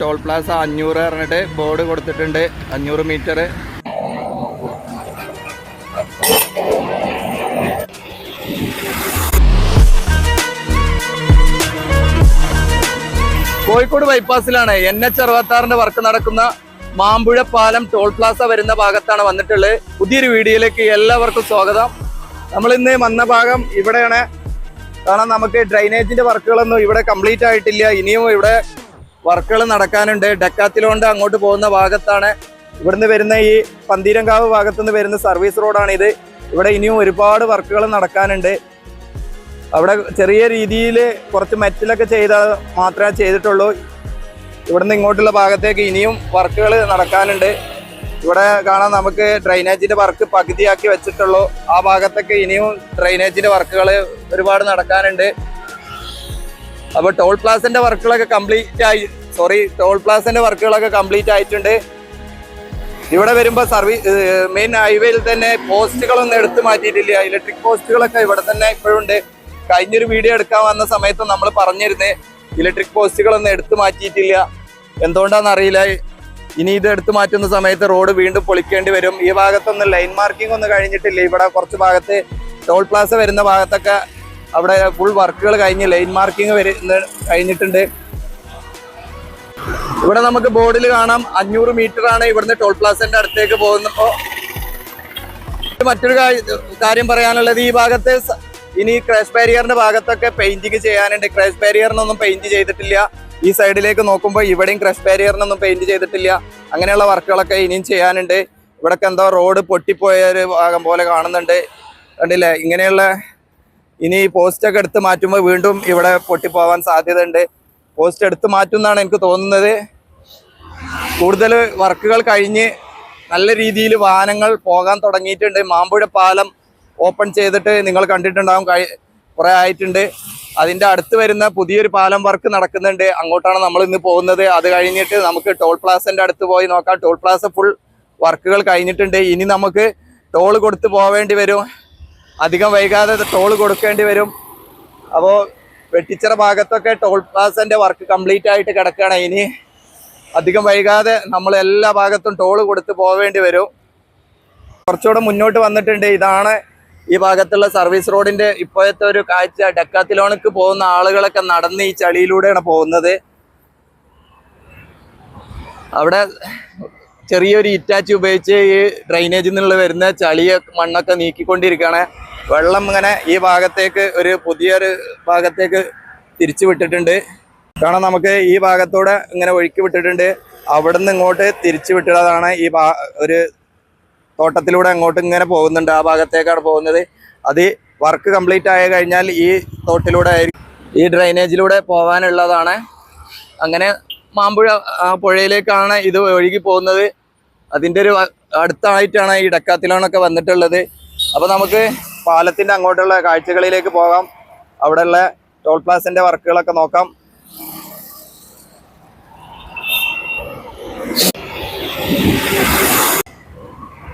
Toll Plaza 500 പറഞ്ഞിട്ട് board കൊടുത്തിട്ടുണ്ട്. 500 metre. Kozhikode ബൈപ്പാസിലാണ് NH66 work നടക്കുന്ന മാമ്പുഴ പാലം ടോൾ പ്ലാസ വരുന്ന ഭാഗത്താണ് വന്നിട്ടുള്ളത്. പുതിയൊരു വീഡിയോയിലേക്ക് എല്ലാവർക്കും സ്വാഗതം. നമ്മൾ ഇന്ന് വന്ന ഭാഗം ഇവിടെയാണ്. കാരണം നമുക്ക് ഡ്രൈനേജിന്റെ വർക്കുകളൊന്നും ഇവിടെ കംപ്ലീറ്റ് ആയിട്ടില്ല. ഇനിയും ഇവിടെ വർക്കുകൾ നടക്കാനുണ്ട്. ഡെക്കാത്തിലോണ്ട് അങ്ങോട്ട് പോകുന്ന ഭാഗത്താണ്. ഇവിടുന്ന് വരുന്ന ഈ പന്തീരങ്കാവ് ഭാഗത്തുനിന്ന് വരുന്ന സർവീസ് റോഡാണിത്. ഇവിടെ ഇനിയും ഒരുപാട് വർക്കുകൾ നടക്കാനുണ്ട്. അവിടെ ചെറിയ രീതിയിൽ കുറച്ച് മെറ്റലൊക്കെ ചെയ്താൽ മാത്രമേ ചെയ്തിട്ടുള്ളൂ. ഇവിടുന്ന് ഇങ്ങോട്ടുള്ള ഭാഗത്തേക്ക് ഇനിയും വർക്കുകൾ നടക്കാനുണ്ട്. ഇവിടെ കാണാൻ നമുക്ക് ഡ്രൈനേജിന്റെ വർക്ക് പകുതിയാക്കി വെച്ചിട്ടുള്ളൂ. ആ ഭാഗത്തൊക്കെ ഇനിയും ഡ്രൈനേജിന്റെ വർക്കുകൾ ഒരുപാട് നടക്കാനുണ്ട്. അപ്പോൾ ടോൾ പ്ലാസന്റെ വർക്കുകളൊക്കെ കംപ്ലീറ്റ് ആയിട്ടുണ്ട്. ഇവിടെ വരുമ്പോൾ മെയിൻ ഹൈവേയിൽ തന്നെ പോസ്റ്റുകളൊന്നും എടുത്തു മാറ്റിയിട്ടില്ല. ഇലക്ട്രിക് പോസ്റ്റുകളൊക്കെ ഇവിടെ തന്നെ ഇപ്പോഴും ഉണ്ട്. കഴിഞ്ഞൊരു വീഡിയോ എടുക്കാൻ വന്ന സമയത്ത് നമ്മൾ പറഞ്ഞിരുന്നേ ഇലക്ട്രിക് പോസ്റ്റുകളൊന്നും എടുത്തു മാറ്റിയിട്ടില്ല. എന്തുകൊണ്ടാണെന്ന് അറിയില്ല. ഇനി ഇത് എടുത്തു മാറ്റുന്ന സമയത്ത് റോഡ് വീണ്ടും പൊളിക്കേണ്ടി വരും. ഈ ഭാഗത്തൊന്നും ലൈൻ മാർക്കിംഗ് ഒന്നും കഴിഞ്ഞിട്ടില്ല. ഇവിടെ കുറച്ച് ഭാഗത്ത് ടോൾ പ്ലാസ വരുന്ന ഭാഗത്തൊക്കെ അവിടെ ഫുൾ വർക്കുകൾ കഴിഞ്ഞ് ലൈൻ മാർക്കിംഗ് കഴിഞ്ഞിട്ടുണ്ട്. ഇവിടെ നമുക്ക് ബോർഡിൽ കാണാം 500 മീറ്റർ ആണ് ഇവിടുന്ന് ടോൾ പ്ലാസന്റെ അടുത്തേക്ക് പോകുന്നപ്പോ. മറ്റൊരു കാര്യം പറയാനുള്ളത്, ഈ ഭാഗത്ത് ഇനി ക്രാഷ് ബാരിയറിന്റെ ഭാഗത്തൊക്കെ പെയിന്റിങ് ചെയ്യാനുണ്ട്. ക്രാഷ് ബാരിയറിനൊന്നും പെയിന്റ് ചെയ്തിട്ടില്ല. ഈ സൈഡിലേക്ക് നോക്കുമ്പോൾ ഇവിടെയും ക്രാഷ് ബാരിയറിനൊന്നും പെയിന്റ് ചെയ്തിട്ടില്ല. അങ്ങനെയുള്ള വർക്കുകളൊക്കെ ഇനിയും ചെയ്യാനുണ്ട്. ഇവിടൊക്കെ എന്തോ റോഡ് പൊട്ടിപ്പോയ ഒരു ഭാഗം പോലെ കാണുന്നുണ്ട്. കണ്ടില്ലേ? ഇങ്ങനെയുള്ള ഇനി പോസ്റ്റൊക്കെ എടുത്ത് മാറ്റുമ്പോൾ വീണ്ടും ഇവിടെ പൊട്ടിപ്പോവാൻ സാധ്യതയുണ്ട്. പോസ്റ്റ് എടുത്ത് മാറ്റും എന്നാണ് എനിക്ക് തോന്നുന്നത്. കൂടുതൽ വർക്കുകൾ കഴിഞ്ഞ് നല്ല രീതിയിൽ വാഹനങ്ങൾ പോകാൻ തുടങ്ങിയിട്ടുണ്ട്. മാമ്പുഴ പാലം ഓപ്പൺ ചെയ്തിട്ട് നിങ്ങൾ കണ്ടിട്ടുണ്ടാകും, കുറേ ആയിട്ടുണ്ട്. അതിൻ്റെ അടുത്ത് വരുന്ന പുതിയൊരു പാലം വർക്ക് നടക്കുന്നുണ്ട്. അങ്ങോട്ടാണ് നമ്മൾ ഇന്ന് പോകുന്നത്. അത് കഴിഞ്ഞിട്ട് നമുക്ക് ടോൾ പ്ലാസൻ്റെ അടുത്ത് പോയി നോക്കാം. ടോൾ പ്ലാസ ഫുൾ വർക്കുകൾ കഴിഞ്ഞിട്ടുണ്ട്. ഇനി നമുക്ക് ടോൾ കൊടുത്ത് പോവേണ്ടി വരും. അധികം വൈകാതെ ടോൾ കൊടുക്കേണ്ടി വരും. അപ്പോൾ വെട്ടിച്ചിറ ഭാഗത്തൊക്കെ ടോൾ പ്ലാസൻ്റെ വർക്ക് കംപ്ലീറ്റ് ആയിട്ട് കിടക്കുകയാണ്. ഇനി അധികം വൈകാതെ നമ്മൾ എല്ലാ ഭാഗത്തും ടോൾ കൊടുത്ത് പോവേണ്ടി വരും. കുറച്ചുകൂടെ മുന്നോട്ട് വന്നിട്ടുണ്ട്. ഇതാണ് ഈ ഭാഗത്തുള്ള സർവീസ് റോഡിന്റെ ഇപ്പോഴത്തെ ഒരു കാഴ്ച. ഡെക്കാത്തിലോണിക്ക് പോകുന്ന ആളുകളൊക്കെ നടന്ന് ഈ ചളിയിലൂടെയാണ് പോകുന്നത്. അവിടെ ചെറിയൊരു ഇറ്റാച്ചി ഉപയോഗിച്ച് ഈ ഡ്രൈനേജിൽ നിന്നുള്ള വരുന്ന ചളിയെ മണ്ണൊക്കെ നീക്കിക്കൊണ്ടിരിക്കുകയാണ്. വെള്ളം ഇങ്ങനെ ഈ ഭാഗത്തേക്ക് പുതിയൊരു ഭാഗത്തേക്ക് തിരിച്ചു വിട്ടിട്ടുണ്ട്. കാരണം നമുക്ക് ഈ ഭാഗത്തൂടെ ഇങ്ങനെ ഒഴുക്കി വിട്ടിട്ടുണ്ട്. അവിടെ നിന്ന് ഇങ്ങോട്ട് തിരിച്ചു വിട്ടതാണ്. ഈ ഒരു തോട്ടത്തിലൂടെ അങ്ങോട്ട് ഇങ്ങനെ പോകുന്നുണ്ട്. ആ ഭാഗത്തേക്കാണ് പോകുന്നത്. അത് വർക്ക് കംപ്ലീറ്റ് ആയി കഴിഞ്ഞാൽ ഈ തോട്ടിലൂടെ ആയിരിക്കും, ഈ ഡ്രൈനേജിലൂടെ പോകാനുള്ളതാണ്. അങ്ങനെ മാമ്പുഴ പുഴയിലേക്കാണ് ഇത് ഒഴുകി പോകുന്നത്. അതിൻ്റെ ഒരു അടുത്തായിട്ടാണ് ഈ ഡെക്കാത്തിലോണൊക്കെ വന്നിട്ടുള്ളത്. അപ്പോൾ നമുക്ക് പാലത്തിൻ്റെ അങ്ങോട്ടുള്ള കാഴ്ചകളിലേക്ക് പോകാം. അവിടെയുള്ള ടോൾ പ്ലാസൻ്റെ വർക്കുകളൊക്കെ നോക്കാം.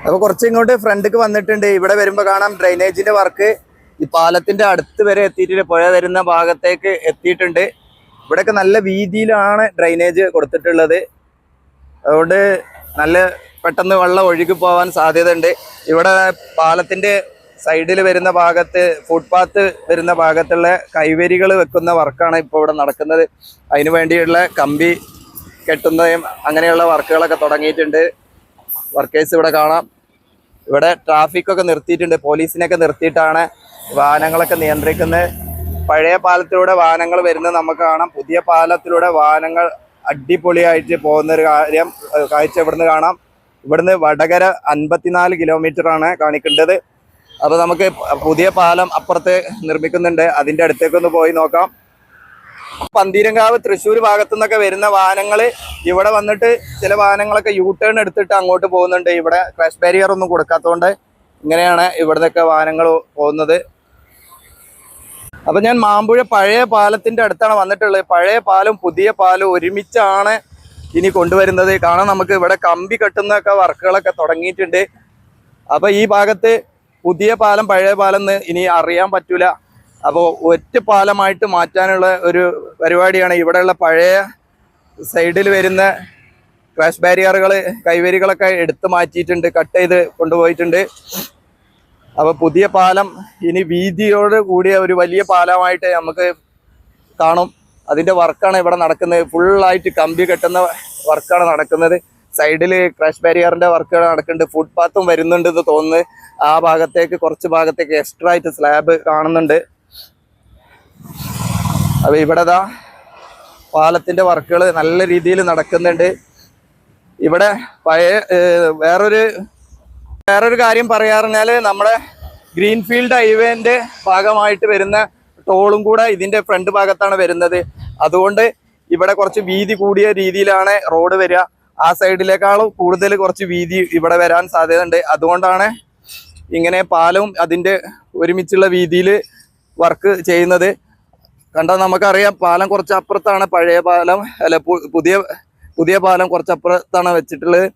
അപ്പോൾ കുറച്ച് ഇങ്ങോട്ട് ഫ്രണ്ടിക്ക് വന്നിട്ടുണ്ട്. ഇവിടെ വരുമ്പോൾ കാണാം ഡ്രൈനേജിന്റെ വർക്ക് ഈ പാലത്തിന്റെ അടുത്ത് വരെ എത്തിയിട്ടുണ്ട്. പുഴ വരുന്ന ഭാഗത്തേക്ക് എത്തിയിട്ടുണ്ട്. ഇവിടെയൊക്കെ നല്ല വീതിയിലാണ് ഡ്രൈനേജ് കൊടുത്തിട്ടുള്ളത്. അതുകൊണ്ട് നല്ല പെട്ടെന്ന് വെള്ളം ഒഴുകി പോകാൻ സാധ്യത ഉണ്ട്. ഇവിടെ പാലത്തിന്റെ സൈഡിൽ വരുന്ന ഭാഗത്ത്, ഫുട്പാത്ത് വരുന്ന ഭാഗത്തുള്ള കൈവരികൾ വെക്കുന്ന വർക്കാണ് ഇപ്പോൾ ഇവിടെ നടക്കുന്നത്. അതിനു വേണ്ടിയുള്ള കമ്പി കെട്ടുന്നതും അങ്ങനെയുള്ള വർക്കുകളൊക്കെ തുടങ്ങിയിട്ടുണ്ട്. വർക്കേഴ്സ് ഇവിടെ കാണാം. ഇവിടെ ട്രാഫിക്കൊക്കെ നിർത്തിയിട്ടുണ്ട്. പോലീസിനെയൊക്കെ നിർത്തിയിട്ടാണ് വാഹനങ്ങളൊക്കെ നിയന്ത്രിക്കുന്നത്. പഴയ പാലത്തിലൂടെ വാഹനങ്ങൾ വരുന്നത് നമുക്ക് കാണാം. പുതിയ പാലത്തിലൂടെ വാഹനങ്ങൾ അടിപൊളിയായിട്ട് പോകുന്നൊരു കാഴ്ച ഇവിടുന്ന് കാണാം. ഇവിടുന്ന് വടകര 54 കിലോമീറ്ററാണ് കാണിക്കേണ്ടത്. അപ്പോൾ നമുക്ക് പുതിയ പാലം അപ്പുറത്ത് നിർമ്മിക്കുന്നുണ്ട്. അതിൻ്റെ അടുത്തേക്കൊന്ന് പോയി നോക്കാം. പന്തീരങ്കാവ് തൃശ്ശൂർ ഭാഗത്തു നിന്നൊക്കെ വരുന്ന വാഹനങ്ങൾ ഇവിടെ വന്നിട്ട് ചില വാഹനങ്ങളൊക്കെ യൂ ടേൺ എടുത്തിട്ട് അങ്ങോട്ട് പോകുന്നുണ്ട്. ഇവിടെ ക്രാഷ് ബാരിയർ ഒന്നും കൊടുക്കാത്തതുകൊണ്ട് ഇങ്ങനെയാണ് ഇവിടത്തെയൊക്കെ വാഹനങ്ങൾ പോകുന്നത്. അപ്പം ഞാൻ മാമ്പുഴ പഴയ പാലത്തിൻ്റെ അടുത്താണ് വന്നിട്ടുള്ളത്. പഴയ പാലും പുതിയ പാലും ഒരുമിച്ചാണ് ഇനി കൊണ്ടുവരുന്നത്. കാണാൻ നമുക്ക് ഇവിടെ കമ്പി കെട്ടുന്നൊക്കെ വർക്കുകളൊക്കെ തുടങ്ങിയിട്ടുണ്ട്. അപ്പോൾ ഈ ഭാഗത്ത് പുതിയ പാലം പഴയ പാലം എന്ന് ഇനി അറിയാൻ പറ്റൂല. അപ്പോൾ ഒറ്റ പാലമായിട്ട് മാറ്റാനുള്ള ഒരു പരിപാടിയാണ്. ഇവിടെയുള്ള പഴയ സൈഡിൽ വരുന്ന ക്രാഷ് ബാരിയറുകൾ കൈവരികളൊക്കെ എടുത്തു മാറ്റിയിട്ടുണ്ട്, കട്ട് ചെയ്ത് കൊണ്ടുപോയിട്ടുണ്ട്. അപ്പോൾ പുതിയ പാലം ഇനി വീതിയോട് കൂടിയ ഒരു വലിയ പാലമായിട്ട് നമുക്ക് കാണും. അതിൻ്റെ വർക്കാണ് ഇവിടെ നടക്കുന്നത്. ഫുള്ളായിട്ട് കമ്പി കെട്ടുന്ന വർക്കാണ് നടക്കുന്നത്. സൈഡിൽ ക്രാഷ് ബാരിയറിൻ്റെ വർക്കുകൾ നടക്കുന്നുണ്ട്. ഫുട്പാത്തും വരുന്നുണ്ടെന്ന് തോന്നുന്നു. ആ ഭാഗത്തേക്ക് കുറച്ച് ഭാഗത്തേക്ക് എക്സ്ട്രാ ആയിട്ട് സ്ലാബ് കാണുന്നുണ്ട്. അപ്പോൾ ഇവിടെ പാലത്തിൻ്റെ വർക്കുകൾ നല്ല രീതിയിൽ നടക്കുന്നുണ്ട്. ഇവിടെ വേറൊരു കാര്യം പറയാറുണ്ടെങ്കിൽ നമ്മുടെ ഗ്രീൻഫീൽഡ് ഹൈവേൻ്റെ ഭാഗമായിട്ട് വരുന്ന ടോളും കൂടെ ഇതിൻ്റെ ഫ്രണ്ട് ഭാഗത്താണ് വരുന്നത്. അതുകൊണ്ട് ഇവിടെ കുറച്ച് വീതി കൂടിയ രീതിയിലാണ് റോഡ് വരിക. ആ സൈഡിലേക്കാളും കൂടുതൽ കുറച്ച് വീതി ഇവിടെ വരാൻ സാധ്യതയുണ്ട്. അതുകൊണ്ടാണ് ഇങ്ങനെ പാലവും അതിൻ്റെ ഒരുമിച്ചുള്ള വീതിയിൽ വർക്ക് ചെയ്യുന്നത്. കണ്ടാൽ നമുക്കറിയാം പാലം കുറച്ച് അപ്പുറത്താണ്, പഴയ പാലം അല്ല പുതിയ പാലം കുറച്ചപ്പുറത്താണ് വെച്ചിട്ടുള്ളത്.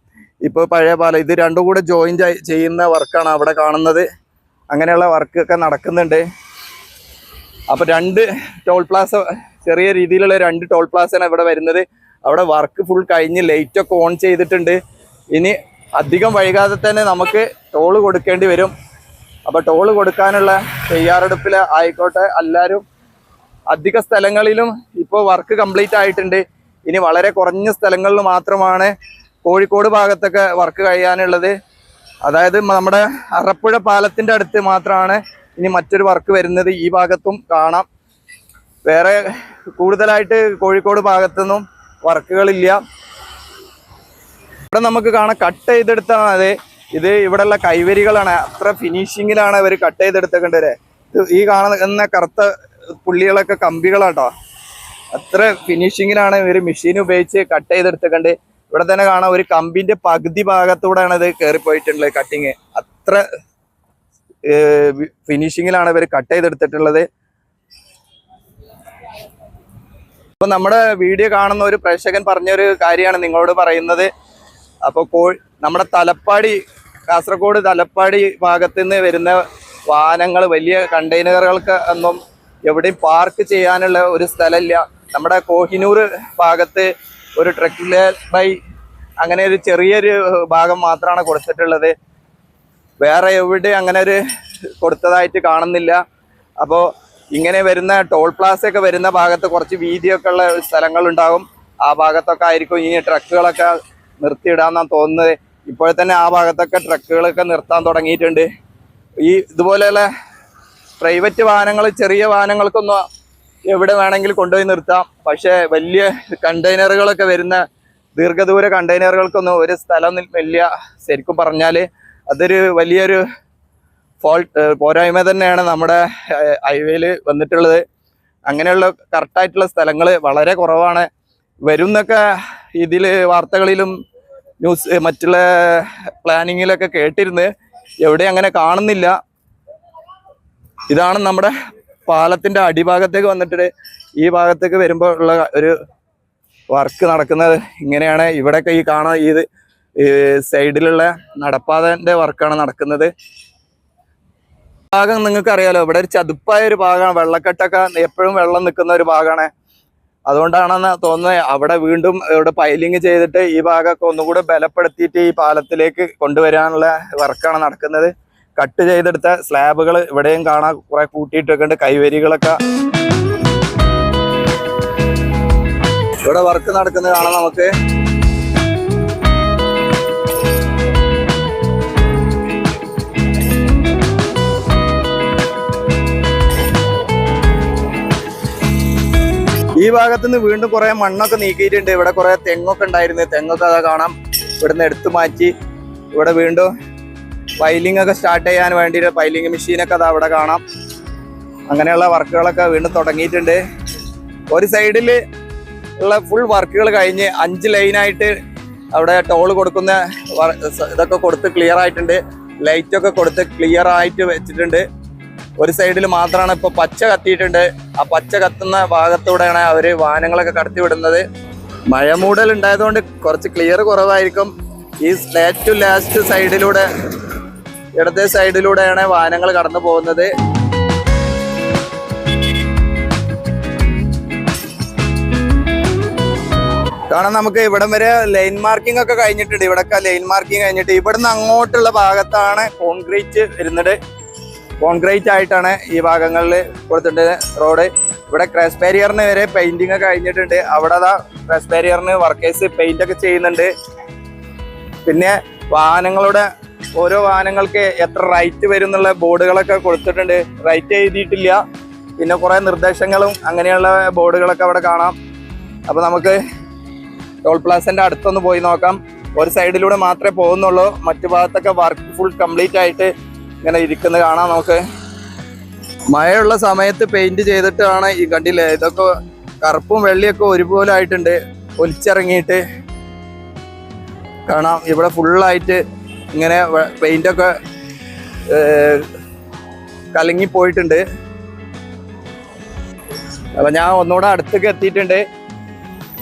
ഇപ്പോൾ പഴയ പാലം ഇത് രണ്ടും കൂടെ ജോയിൻ ചെയ്യുന്ന വർക്കാണ് അവിടെ കാണുന്നത്. അങ്ങനെയുള്ള വർക്കൊക്കെ നടക്കുന്നുണ്ട്. അപ്പോൾ 2 ടോൾ പ്ലാസ, ചെറിയ രീതിയിലുള്ള 2 ടോൾ പ്ലാസയാണ് ഇവിടെ വരുന്നത്. അവിടെ വർക്ക് ഫുൾ കഴിഞ്ഞ് ലൈറ്റൊക്കെ ഓൺ ചെയ്തിട്ടുണ്ട്. ഇനി അധികം വൈകാതെ തന്നെ നമുക്ക് ടോള് കൊടുക്കേണ്ടി വരും. അപ്പോൾ ടോള് കൊടുക്കാനുള്ള തയ്യാറെടുപ്പിൽ ആയിക്കോട്ടെ എല്ലാവരും. അധിക സ്ഥലങ്ങളിലും ഇപ്പോൾ വർക്ക് കംപ്ലീറ്റ് ആയിട്ടുണ്ട്. ഇനി വളരെ കുറഞ്ഞ സ്ഥലങ്ങളിൽ മാത്രമാണ് കോഴിക്കോട് ഭാഗത്തൊക്കെ വർക്ക് കഴിയാനുള്ളത്. അതായത് നമ്മുടെ അറപ്പുഴ പാലത്തിൻ്റെ അടുത്ത് മാത്രമാണ് ഇനി മറ്റൊരു വർക്ക് വരുന്നത്. ഈ ഭാഗത്തും കാണാം. വേറെ കൂടുതലായിട്ട് കോഴിക്കോട് ഭാഗത്തൊന്നും വർക്കുകളില്ല. ഇവിടെ നമുക്ക് കാണാം കട്ട് ചെയ്തെടുത്താണ് ഇത്. ഇവിടെയുള്ള കൈവരികളാണ്. അത്ര ഫിനിഷിങ്ങിലാണ് അവർ കട്ട് ചെയ്തെടുത്തേണ്ടത്. ഈ കാണുന്ന കറുത്ത പുള്ളികളൊക്കെ കമ്പികളാട്ടോ. അത്ര ഫിനിഷിങ്ങിലാണ് ഇവർ മെഷീൻ ഉപയോഗിച്ച് കട്ട് ചെയ്തെടുത്തേണ്ടത്. ഇവിടെ തന്നെ കാണാം ഒരു കമ്പിന്റെ പകുതി ഭാഗത്തൂടെയാണ് ഇത് കയറിപ്പോയിട്ടുള്ളത് കട്ടിങ്. അത്ര ഫിനിഷിങ്ങിലാണ് ഇവർ കട്ട് ചെയ്തെടുത്തിട്ടുള്ളത്. ഇപ്പൊ നമ്മുടെ വീഡിയോ കാണുന്ന ഒരു പ്രേക്ഷകൻ പറഞ്ഞൊരു കാര്യമാണ് നിങ്ങളോട് പറയുന്നത്. അപ്പോൾ നമ്മുടെ കാസർഗോഡ് തലപ്പാടി ഭാഗത്ത് നിന്ന് വരുന്ന വാഹനങ്ങൾ, വലിയ കണ്ടെയ്നറുകൾക്ക് ഒന്നും എവിടെയും പാർക്ക് ചെയ്യാനുള്ള ഒരു സ്ഥലമില്ല. നമ്മുടെ കോഹിനൂർ ഭാഗത്ത് ഒരു ട്രക്കിലെ ബൈ അങ്ങനെ ഒരു ചെറിയൊരു ഭാഗം മാത്രമാണ് കൊടുത്തിട്ടുള്ളത്. വേറെ എവിടെ അങ്ങനെ ഒരു കൊടുത്തതായിട്ട് കാണുന്നില്ല. അപ്പോൾ ഇങ്ങനെ വരുന്ന ടോൾ പ്ലാസയൊക്കെ വരുന്ന ഭാഗത്ത് കുറച്ച് വീതിയൊക്കെ ഉള്ള സ്ഥലങ്ങളുണ്ടാകും. ആ ഭാഗത്തൊക്കെ ആയിരിക്കും ഇനി ട്രക്കുകളൊക്കെ നിർത്തിയിടാന്നാണ് തോന്നുന്നത്. ഇപ്പോൾ തന്നെ ആ ഭാഗത്തൊക്കെ ട്രക്കുകളൊക്കെ നിർത്താൻ തുടങ്ങിയിട്ടുണ്ട്. ഇതുപോലെയുള്ള പ്രൈവറ്റ് വാഹനങ്ങൾ, ചെറിയ വാഹനങ്ങൾക്കൊന്നും എവിടെ വേണമെങ്കിലും കൊണ്ടുപോയി നിർത്താം. പക്ഷേ വലിയ കണ്ടെയ്നറുകളൊക്കെ വരുന്ന ദീർഘദൂര കണ്ടെയ്നറുകൾക്കൊന്നും ഒരു സ്ഥലം ഇല്ല. ശരിക്കും പറഞ്ഞാൽ അതൊരു വലിയൊരു പോരായ്മ തന്നെയാണ് നമ്മുടെ ഹൈവേയിൽ വന്നിട്ടുള്ളത്. അങ്ങനെയുള്ള കറക്റ്റായിട്ടുള്ള സ്ഥലങ്ങൾ വളരെ കുറവാണ്. വരുന്നൊക്കെ ഇതിൽ വാർത്തകളിലും മറ്റുള്ള പ്ലാനിങ്ങിലൊക്കെ കേട്ടിരുന്ന് എവിടെ അങ്ങനെ കാണുന്നില്ല. ഇതാണ് നമ്മുടെ പാലത്തിൻ്റെ അടിഭാഗത്തേക്ക് വന്നിട്ട് ഈ ഭാഗത്തേക്ക് വരുമ്പോൾ ഉള്ള ഒരു വർക്ക് നടക്കുന്നത് ഇങ്ങനെയാണ്. ഇവിടെയൊക്കെ ഈ കാണാൻ സൈഡിലുള്ള നടപ്പാതൻ്റെ വർക്കാണ് നടക്കുന്നത്. ഭാഗം നിങ്ങൾക്ക് അറിയാലോ, ഇവിടെ ഒരു ചതുപ്പായ ഒരു ഭാഗമാണ്. വെള്ളക്കെട്ടൊക്കെ എപ്പോഴും വെള്ളം നിൽക്കുന്ന ഒരു ഭാഗമാണ്. അതുകൊണ്ടാണെന്ന് തോന്നുന്നത് അവിടെ വീണ്ടും ഇവിടെ പൈലിങ് ചെയ്തിട്ട് ഈ ഭാഗമൊക്കെ ഒന്നുകൂടെ ബലപ്പെടുത്തിയിട്ട് ഈ പാലത്തിലേക്ക് കൊണ്ടുവരാനുള്ള വർക്കാണ് നടക്കുന്നത്. കട്ട് ചെയ്തെടുത്ത സ്ലാബുകൾ ഇവിടെയും കാണാൻ കുറെ കൂട്ടിയിട്ടൊക്കെ ഉണ്ട്. കൈവരികളൊക്കെ ഇവിടെ വർക്ക് നടക്കുന്നത് കാണാം നമുക്ക്. ഈ ഭാഗത്തുനിന്ന് വീണ്ടും കുറെ മണ്ണൊക്കെ നീക്കിയിട്ടുണ്ട്. ഇവിടെ കുറെ തെങ്ങൊക്കെ ഉണ്ടായിരുന്നു. തെങ്ങൊക്കെ അതാ കാണാം ഇവിടുന്ന് എടുത്തു മാറ്റി. ഇവിടെ വീണ്ടും പൈലിംഗ് ഒക്കെ സ്റ്റാർട്ട് ചെയ്യാൻ വേണ്ടിയിട്ട് പൈലിംഗ് മെഷീനൊക്കെ അത് അവിടെ കാണാം. അങ്ങനെയുള്ള വർക്കുകളൊക്കെ വീണ്ടും തുടങ്ങിയിട്ടുണ്ട്. ഒരു സൈഡിൽ ഉള്ള ഫുൾ വർക്കുകൾ കഴിഞ്ഞ് 5 ലൈനായിട്ട് അവിടെ ടോള് കൊടുക്കുന്ന ഇതൊക്കെ കൊടുത്ത് ക്ലിയർ ആയിട്ടുണ്ട്. ലൈറ്റൊക്കെ കൊടുത്ത് ക്ലിയർ ആയിട്ട് വെച്ചിട്ടുണ്ട്. ഒരു സൈഡിൽ മാത്രമാണ് ഇപ്പോൾ പച്ച കത്തിയിട്ടുണ്ട്. ആ പച്ച കത്തുന്ന ഭാഗത്തൂടെയാണ് അവർ വാഹനങ്ങളൊക്കെ കടത്തി വിടുന്നത്. മഴ മൂടൽ ഉണ്ടായതുകൊണ്ട് കുറച്ച് ക്ലിയർ കുറവായിരിക്കും. ഈ ഏറ്റവും ലാസ്റ്റ് സൈഡിലൂടെ, ഇടത്തെ സൈഡിലൂടെയാണ് വാഹനങ്ങൾ കടന്നു പോകുന്നത്. കാരണം നമുക്ക് ഇവിടം വരെ ലൈൻ മാർക്കിംഗ് ഒക്കെ കഴിഞ്ഞിട്ടുണ്ട്. ഇവിടൊക്കെ ലൈൻ മാർക്കിംഗ് കഴിഞ്ഞിട്ട് ഇവിടുന്ന് അങ്ങോട്ടുള്ള ഭാഗത്താണ് കോൺക്രീറ്റ് വരുന്നത്. കോൺക്രീറ്റ് ആയിട്ടാണ് ഈ ഭാഗങ്ങളിൽ കൊടുത്തിട്ടുണ്ട് റോഡ്. ഇവിടെ ക്രാഷ് ബാരിയറിന് വരെ പെയിന്റിങ് ഒക്കെ കഴിഞ്ഞിട്ടുണ്ട്. അവിടെ ക്രാഷ് ബാരിയറിന് വർക്കേഴ്സ് പെയിന്റ് ഒക്കെ ചെയ്യുന്നുണ്ട്. പിന്നെ വാഹനങ്ങളുടെ ഓരോ വാഹനങ്ങൾക്ക് എത്ര റൈറ്റ് വരും എന്നുള്ള ബോർഡുകളൊക്കെ കൊടുത്തിട്ടുണ്ട്. റൈറ്റ് എഴുതിയിട്ടില്ല. പിന്നെ കുറെ നിർദ്ദേശങ്ങളും അങ്ങനെയുള്ള ബോർഡുകളൊക്കെ അവിടെ കാണാം. അപ്പൊ നമുക്ക് ടോൾ പ്ലാസന്റെ അടുത്തൊന്ന് പോയി നോക്കാം. ഒരു സൈഡിലൂടെ മാത്രമേ പോകുന്നുള്ളൂ. മറ്റു ഭാഗത്തൊക്കെ വർക്ക് ഫുൾ കംപ്ലീറ്റ് ആയിട്ട് ഇങ്ങനെ ഇരിക്കുന്നത് കാണാം. നമുക്ക് മഴയുള്ള സമയത്ത് പെയിന്റ് ചെയ്തിട്ടാണ് ഈ കണ്ടില്ലേ, ഇതൊക്കെ കറുപ്പും വെള്ളിയൊക്കെ ഒരുപോലെ ആയിട്ടുണ്ട്. ഒലിച്ചിറങ്ങിയിട്ട് കാണാം. ഇവിടെ ഫുള്ളായിട്ട് ഇങ്ങനെ പെയിന്റൊക്കെ കലങ്ങിപ്പോയിട്ടുണ്ട്. അപ്പൊ ഞാൻ ഒന്നുകൂടെ അടുത്തേക്ക് എത്തിയിട്ടുണ്ട്.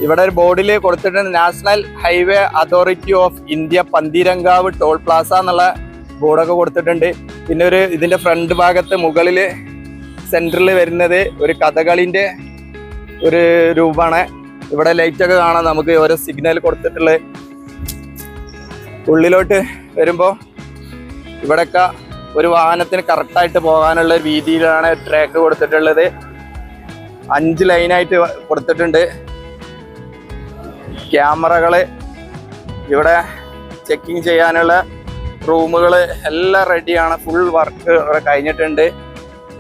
ഇവിടെ ഒരു ബോർഡിൽ കൊടുത്തിട്ടുണ്ട് national highway authority of India Pantheerankavu toll plaza എന്നുള്ള ബോർഡൊക്കെ കൊടുത്തിട്ടുണ്ട്. പിന്നെ ഇതിന്റെ ഫ്രണ്ട് ഭാഗത്ത് മുകളിൽ സെന്ററിൽ വരുന്നത് ഒരു കഥകളിന്റെ ഒരു രൂപമാണ്. ഇവിടെ ലൈറ്റൊക്കെ കാണാം. നമുക്ക് ഓരോ സിഗ്നൽ കൊടുത്തിട്ടുള്ളത്. ഉള്ളിലോട്ട് വരുമ്പോൾ ഇവിടെയൊക്കെ ഒരു വാഹനത്തിന് കറക്റ്റായിട്ട് പോകാനുള്ള രീതിയിലാണ് ട്രാക്ക് കൊടുത്തിട്ടുള്ളത്. 5 ലൈനായിട്ട് കൊടുത്തിട്ടുണ്ട്. ക്യാമറകള്, ഇവിടെ ചെക്കിങ് ചെയ്യാനുള്ള റൂമുകൾ എല്ലാം റെഡിയാണ്. ഫുൾ വർക്ക് ഇവിടെ കഴിഞ്ഞിട്ടുണ്ട്.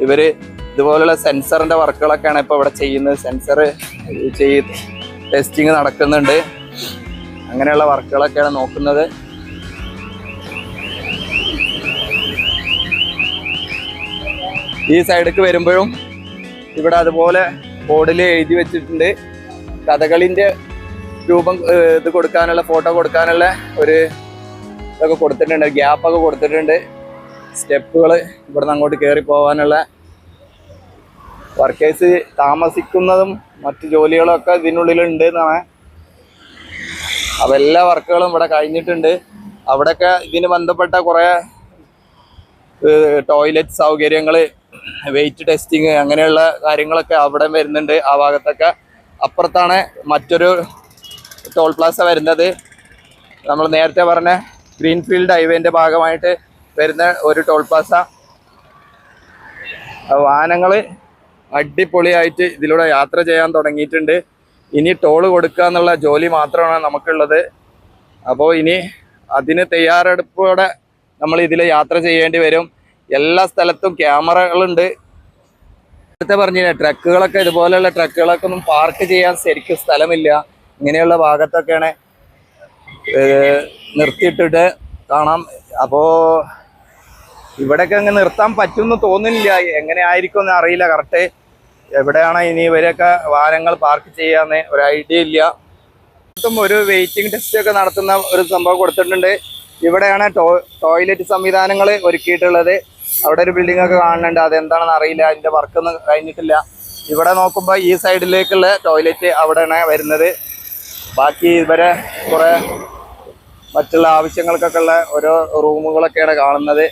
ഇവര് ഇതുപോലുള്ള സെൻസറിന്റെ വർക്കുകളൊക്കെയാണ് ഇപ്പോൾ ഇവിടെ ചെയ്യുന്നത്. സെൻസർ ടെസ്റ്റിങ് നടക്കുന്നുണ്ട്. അങ്ങനെയുള്ള വർക്കുകളൊക്കെയാണ് നോക്കുന്നത്. ഈ സൈഡിലേക്ക് വരുമ്പോഴും ഇവിടെ അതുപോലെ ബോർഡിൽ എഴുതി വെച്ചിട്ടുണ്ട്. കഥകളിന്റെ രൂപം ഇത് കൊടുക്കാനുള്ള, ഫോട്ടോ കൊടുക്കാനുള്ള ഒരു ഇതൊക്കെ കൊടുത്തിട്ടുണ്ട്. ഗ്യാപ്പൊക്കെ കൊടുത്തിട്ടുണ്ട്. സ്റ്റെപ്പുകൾ ഇവിടെ നിന്ന് അങ്ങോട്ട് കയറി പോകാനുള്ള. വർക്കേഴ്സ് താമസിക്കുന്നതും മറ്റു ജോലികളും ഒക്കെ ഇതിനുള്ളിലുണ്ട് എന്നാണ്. അപ്പം എല്ലാ വർക്കുകളും ഇവിടെ കഴിഞ്ഞിട്ടുണ്ട്. അവിടെയൊക്കെ ഇതിന് ബന്ധപ്പെട്ട കുറേ ടോയ്ലറ്റ് സൗകര്യങ്ങൾ, വെയിറ്റ് ടെസ്റ്റിങ് അങ്ങനെയുള്ള കാര്യങ്ങളൊക്കെ അവിടെ വരുന്നുണ്ട്. ആ ഭാഗത്തൊക്കെ അപ്പുറത്താണ് മറ്റൊരു ടോൾ പ്ലാസ വരുന്നത്. നമ്മൾ നേരത്തെ പറഞ്ഞ ഗ്രീൻഫീൽഡ് ഹൈവേന്റെ ഭാഗമായിട്ട് വരുന്ന ഒരു ടോൾ പ്ലാസ. വാഹനങ്ങൾ അടിപൊളിയായിട്ട് ഇതിലൂടെ യാത്ര ചെയ്യാൻ തുടങ്ങിയിട്ടുണ്ട്. ഇനി ടോള് കൊടുക്കുക എന്നുള്ള ജോലി മാത്രമാണ് നമുക്കുള്ളത്. അപ്പോൾ ഇനി അതിന് തയ്യാറെടുപ്പോടെ നമ്മൾ ഇതിൽ യാത്ര ചെയ്യേണ്ടി വരും. എല്ലാ സ്ഥലത്തും ക്യാമറകളുണ്ട്. നേരത്തെ പറഞ്ഞില്ലേ, ട്രക്കുകളൊക്കെ ഇതുപോലെയുള്ള ട്രക്കുകളൊക്കെ ഒന്നും പാർക്ക് ചെയ്യാൻ ശരിക്കും സ്ഥലമില്ല. ഇങ്ങനെയുള്ള ഭാഗത്തൊക്കെയാണ് നിർത്തിയിട്ടിട്ട് കാണാം. അപ്പോൾ ഇവിടെയൊക്കെ അങ്ങ് നിർത്താൻ പറ്റുമെന്ന് തോന്നുന്നില്ല. എങ്ങനെ ആയിരിക്കും എന്ന് അറിയില്ല. കറക്റ്റ് എവിടെയാണ് ഇനി ഇവരൊക്കെ വാഹനങ്ങൾ പാർക്ക് ചെയ്യാന്ന് ഒരു ഐഡിയ ഇല്ല. ഒരു വെയിറ്റിംഗ് ടെസ്റ്റ് ഒക്കെ നടത്തുന്ന ഒരു സംഭവം കൊടുത്തിട്ടുണ്ട്. ഇവിടെയാണ് ടോയ്ലറ്റ് സംവിധാനങ്ങൾ ഒരുക്കിയിട്ടുള്ളത്. അവിടെ ഒരു ബിൽഡിംഗ് ഒക്കെ കാണുന്നുണ്ട്. അതെന്താണെന്ന് അറിയില്ല. അതിന്റെ വർക്കൊന്നും കഴിഞ്ഞിട്ടില്ല. ഇവിടെ നോക്കുമ്പോൾ ഈ സൈഡിലേക്കുള്ള ടോയ്ലറ്റ് അവിടെയാണ് വരുന്നത്. ബാക്കി ഇവരെ കുറെ മറ്റുള്ള ആവശ്യങ്ങൾക്കൊക്കെ ഉള്ള ഓരോ റൂമുകളൊക്കെയാണ് കാണുന്നത്.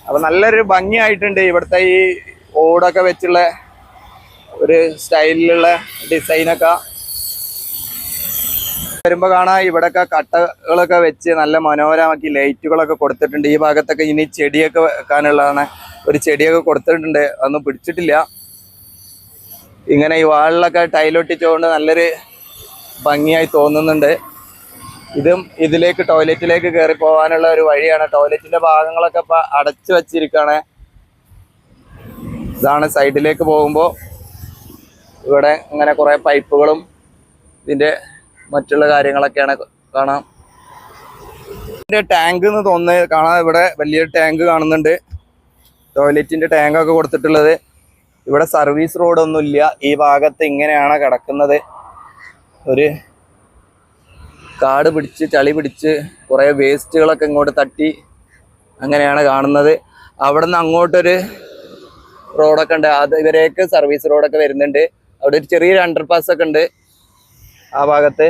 അപ്പൊ നല്ലൊരു ഭംഗിയായിട്ടുണ്ട്. ഇവിടുത്തെ ഈ ഓടൊക്കെ വെച്ചുള്ള ഒരു സ്റ്റൈലിലുള്ള ഡിസൈനൊക്കെ വരുമ്പോൾ കാണാം. ഇവിടെയൊക്കെ കട്ടകളൊക്കെ വെച്ച് നല്ല മനോഹരമാക്കി ലൈറ്റുകളൊക്കെ കൊടുത്തിട്ടുണ്ട്. ഈ ഭാഗത്തൊക്കെ ഇനി ചെടിയൊക്കെ വെക്കാനുള്ളതാണ്. ഒരു ചെടിയൊക്കെ കൊടുത്തിട്ടുണ്ട്. അതൊന്നും പിടിച്ചിട്ടില്ല. ഇങ്ങനെ ഈ വാളിലൊക്കെ ടൈലൊട്ടിച്ചുകൊണ്ട് നല്ലൊരു ഭംഗിയായി തോന്നുന്നുണ്ട്. ഇതും ഇതിലേക്ക് ടോയ്ലറ്റിലേക്ക് കയറി പോകാനുള്ള ഒരു വഴിയാണ്. ടോയ്ലറ്റിന്റെ ഭാഗങ്ങളൊക്കെ ഇപ്പൊ അടച്ചു വച്ചിരിക്കുകയാണ്. ഇതാണ് സൈഡിലേക്ക് പോകുമ്പോൾ ഇവിടെ ഇങ്ങനെ കുറെ പൈപ്പുകളും ഇതിന്റെ മറ്റുള്ള കാര്യങ്ങളൊക്കെയാണ് കാണാം. ഇതിന്റെ ടാങ്ക് എന്ന് തോന്നുന്നത് കാണാം. ഇവിടെ വലിയൊരു ടാങ്ക് കാണുന്നുണ്ട്. ടോയ്ലറ്റിന്റെ ടാങ്കൊക്കെ കൊടുത്തിട്ടുള്ളത്. ഇവിടെ സർവീസ് റോഡൊന്നുമില്ല. ഈ ഭാഗത്ത് ഇങ്ങനെയാണ് കിടക്കുന്നത്. ഒരു കാട് പിടിച്ച് ചളി പിടിച്ച് കുറേ വേസ്റ്റുകളൊക്കെ ഇങ്ങോട്ട് തട്ടി അങ്ങനെയാണ് കാണുന്നത്. അവിടെ നിന്ന് അങ്ങോട്ടൊരു റോഡൊക്കെ ഉണ്ട്. അത് ഇവരേക്ക് സർവീസ് റോഡൊക്കെ വരുന്നുണ്ട്. അവിടെ ഒരു ചെറിയൊരു അണ്ടർപാസ് ഒക്കെ ഉണ്ട് ആ ഭാഗത്ത്.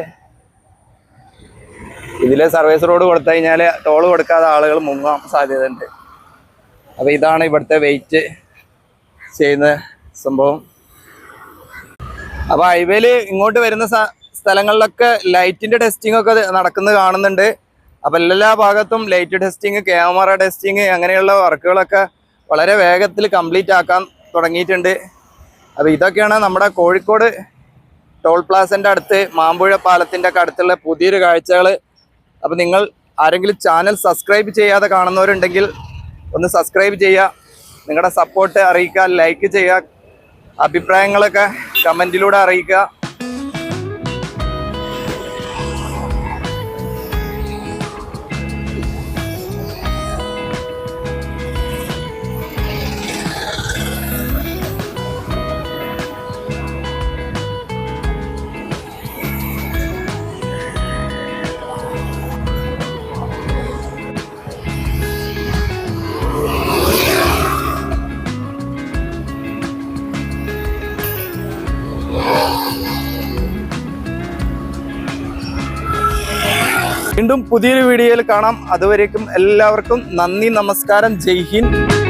ഇതിലെ സർവീസ് റോഡ് കൊടുത്തു കഴിഞ്ഞാൽ ടോള് കൊടുക്കാതെ ആളുകൾ മുങ്ങാൻ സാധ്യതയുണ്ട്. അപ്പോൾ ഇതാണ് ഇവിടുത്തെ വെയിറ്റ് ചെയ്യുന്ന സംഭവം. അപ്പോൾ ഹൈവേയിൽ ഇങ്ങോട്ട് വരുന്ന സ്ഥലങ്ങളിലൊക്കെ ലൈറ്റിന്റെ ടെസ്റ്റിംഗ് ഒക്കെ നടക്കുന്നത് കാണുന്നുണ്ട്. അപ്പൊ എല്ലാ ഭാഗത്തും ലൈറ്റ് ടെസ്റ്റിംഗ്, ക്യാമറ ടെസ്റ്റിംഗ് അങ്ങനെയുള്ള വർക്കുകളൊക്കെ വളരെ വേഗത്തിൽ കംപ്ലീറ്റ് ആക്കാൻ തുടങ്ങിയിട്ടുണ്ട്. അപ്പൊ ഇതൊക്കെയാണ് നമ്മുടെ കോഴിക്കോട് ടോൾ പ്ലാസന്റെ അടുത്ത് മാമ്പുഴ പാലത്തിന്റെ ഒക്കെ അടുത്തുള്ള പുതിയൊരു കാഴ്ചകൾ. അപ്പൊ നിങ്ങൾ ആരെങ്കിലും ചാനൽ സബ്സ്ക്രൈബ് ചെയ്യാതെ കാണുന്നവരുണ്ടെങ്കിൽ ഒന്ന് സബ്സ്ക്രൈബ് ചെയ്യുക, നിങ്ങളുടെ സപ്പോർട്ട് അറിയിക്കുക, ലൈക്ക് ചെയ്യുക, അഭിപ്രായങ്ങളൊക്കെ കമന്റിലൂടെ അറിയിക്കുക. വീണ്ടും പുതിയൊരു വീഡിയോയിൽ കാണാം. അതുവരേക്കും എല്ലാവർക്കും നന്ദി, നമസ്കാരം, ജയ് ഹിന്ദ്.